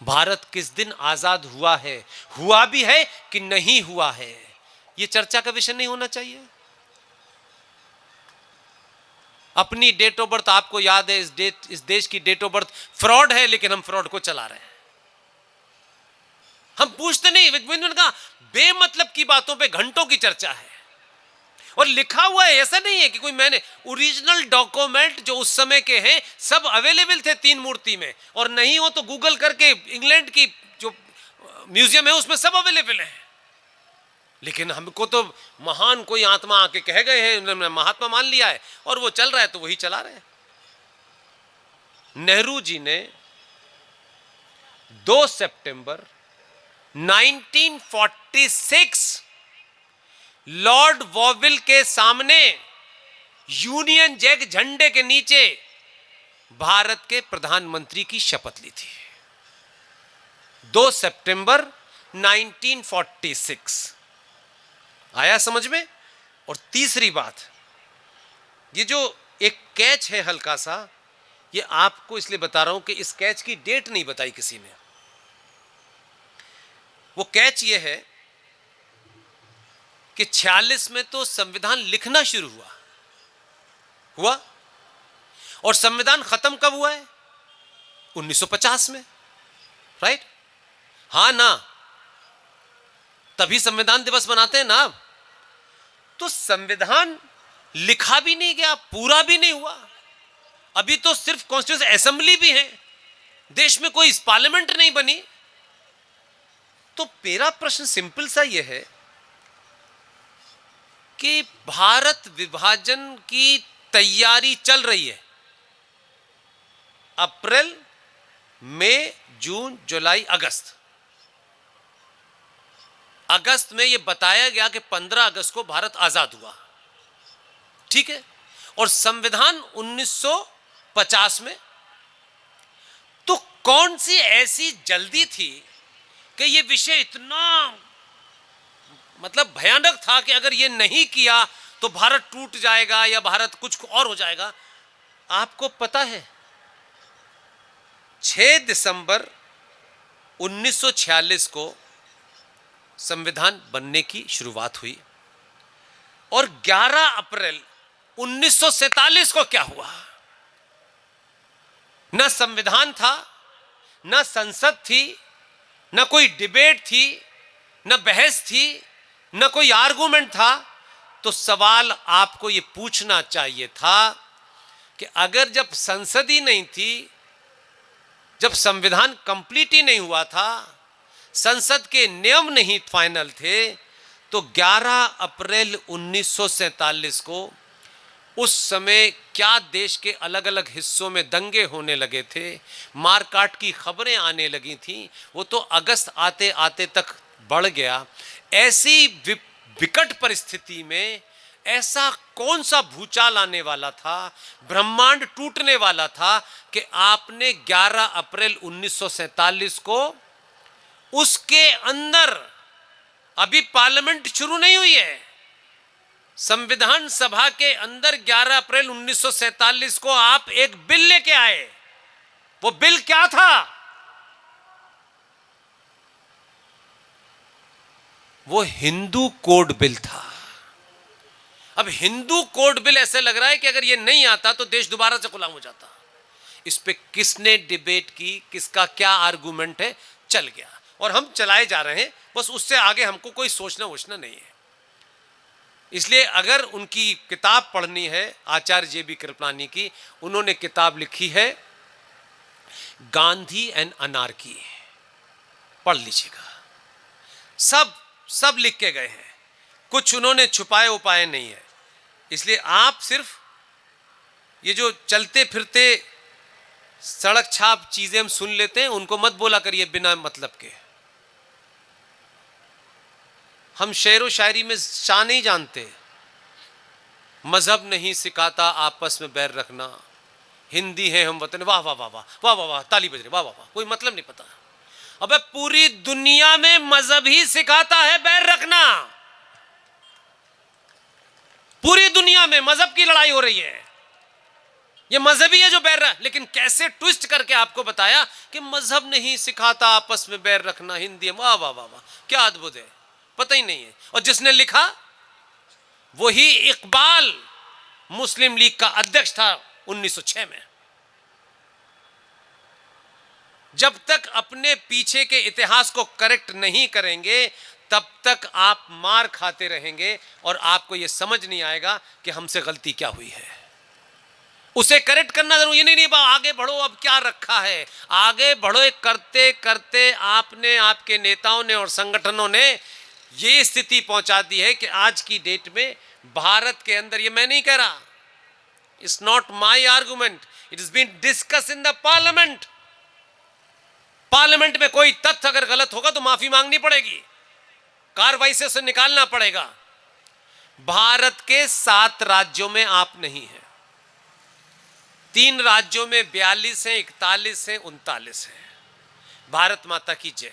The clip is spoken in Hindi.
भारत किस दिन आजाद हुआ है, हुआ भी है कि नहीं हुआ है, यह चर्चा का विषय नहीं होना चाहिए। अपनी डेट ऑफ बर्थ आपको याद है, इस देश की डेट ऑफ बर्थ फ्रॉड है, लेकिन हम फ्रॉड को चला रहे हैं। हम पूछते नहीं, का बेमतलब की बातों पे घंटों की चर्चा है और लिखा हुआ है। ऐसा नहीं है कि कोई मैंने ओरिजिनल डॉक्यूमेंट जो उस समय के हैं सब अवेलेबल थे 3 मूर्ति में, और नहीं हो तो गूगल करके इंग्लैंड की जो म्यूजियम है उसमें सब अवेलेबल है। लेकिन हमको तो महान कोई आत्मा आके कह गए हैं, उन्होंने महात्मा मान लिया है और वो चल रहा है तो वही चला रहे हैं। नेहरू जी ने 2 सितंबर 1946 लॉर्ड वॉविल के सामने यूनियन जैक झंडे के नीचे भारत के प्रधानमंत्री की शपथ ली थी। 2 सितंबर 1946। आया समझ में? और तीसरी बात, ये जो एक कैच है हल्का सा, ये आपको इसलिए बता रहा हूं कि इस कैच की डेट नहीं बताई किसी ने। वो कैच ये है कि 46 में तो संविधान लिखना शुरू हुआ और संविधान खत्म कब हुआ है? 1950 में, राइट? हां ना, तभी संविधान दिवस मनाते हैं ना। तो संविधान लिखा भी नहीं गया, पूरा भी नहीं हुआ। अभी तो सिर्फ कॉन्स्टिट्यूशन असेंबली भी है, देश में कोई पार्लियामेंट नहीं बनी। तो मेरा प्रश्न सिंपल सा यह है कि भारत विभाजन की तैयारी चल रही है। अप्रैल, मई, जून, जुलाई, अगस्त में यह बताया गया कि 15 अगस्त को भारत आजाद हुआ, ठीक है? और संविधान 1950 में। तो कौन सी ऐसी जल्दी थी कि यह विषय इतना मतलब भयानक था कि अगर यह नहीं किया तो भारत टूट जाएगा या भारत कुछ और हो जाएगा? आपको पता है 6 दिसंबर 1946 को संविधान बनने की शुरुआत हुई और 11 अप्रैल 1947 को क्या हुआ? ना संविधान था, ना संसद थी, ना कोई डिबेट थी, ना बहस थी, ना कोई आर्गुमेंट था। तो सवाल आपको यह पूछना चाहिए था कि अगर जब संसद ही नहीं थी, जब संविधान कंप्लीट ही नहीं हुआ था, संसद के नियम नहीं फाइनल थे, तो 11 अप्रैल 1947 को उस समय क्या देश के अलग अलग हिस्सों में दंगे होने लगे थे, मारकाट की खबरें आने लगी थीं, वो तो अगस्त आते आते तक बढ़ गया। ऐसी विकट परिस्थिति में ऐसा कौन सा भूचाल आने वाला था, ब्रह्मांड टूटने वाला था कि आपने 11 अप्रैल 1947 को उसके अंदर, अभी पार्लियामेंट शुरू नहीं हुई है, संविधान सभा के अंदर 11 अप्रैल 1947 को आप एक बिल लेके आए। वो बिल क्या था? वो हिंदू कोड बिल था। अब हिंदू कोड बिल ऐसे लग रहा है कि अगर ये नहीं आता तो देश दोबारा से गुलाम हो जाता। इस पे किसने डिबेट की, किसका क्या आर्गुमेंट है, चल गया और हम चलाए जा रहे हैं। बस उससे आगे हमको कोई सोचना वोचना नहीं है। इसलिए अगर उनकी किताब पढ़नी है, आचार्य जे.बी. कृपलानी की, उन्होंने किताब लिखी है गांधी एंड अनार्की, पढ़ लीजिएगा। सब लिख के गए हैं, कुछ उन्होंने छुपाए उपाए नहीं है। इसलिए आप सिर्फ ये जो चलते फिरते सड़क छाप चीजें हम सुन लेते हैं, उनको मत बोला करिए बिना मतलब के। हम शेर व शायरी में शान नहीं जानते। मजहब नहीं सिखाता आपस में बैर रखना, हिंदी है हम वतन, वाह वाह वाह वाह वाह वाह वाह, ताली बज रही, वाह वाह वाह, कोई मतलब नहीं पता। अबे पूरी दुनिया में मजहब ही सिखाता है बैर रखना। पूरी दुनिया में मजहब की लड़ाई हो रही है। ये मजहबी है जो बैर रहा, लेकिन कैसे ट्विस्ट करके आपको बताया कि मजहब नहीं सिखाता आपस में बैर रखना, हिंदी। वाह वाह वाह वाह, क्या अद्भुत है, पता ही नहीं है। और जिसने लिखा वही इकबाल, मुस्लिम लीग का अध्यक्ष था 1906 में। जब तक अपने पीछे के इतिहास को करेक्ट नहीं करेंगे तब तक आप मार खाते रहेंगे और आपको यह समझ नहीं आएगा कि हमसे गलती क्या हुई है। उसे करेक्ट करना जरूरी, ये नहीं आगे बढ़ो, अब क्या रखा है, आगे बढ़ो करते करते आपने, आपके नेताओं ने और संगठनों ने ये स्थिति पहुंचा दी है कि आज की डेट में भारत के अंदर, ये मैं नहीं कह रहा, it's not my argument, it is been discuss in the parliament. Parliament में कोई तथ्य अगर गलत होगा तो माफी मांगनी पड़ेगी, कार्रवाई से उसे निकालना पड़ेगा। भारत के 7 राज्यों में आप नहीं है, 3 राज्यों में 42 हैं, 41 हैं, 39 हैं। भारत माता की जय।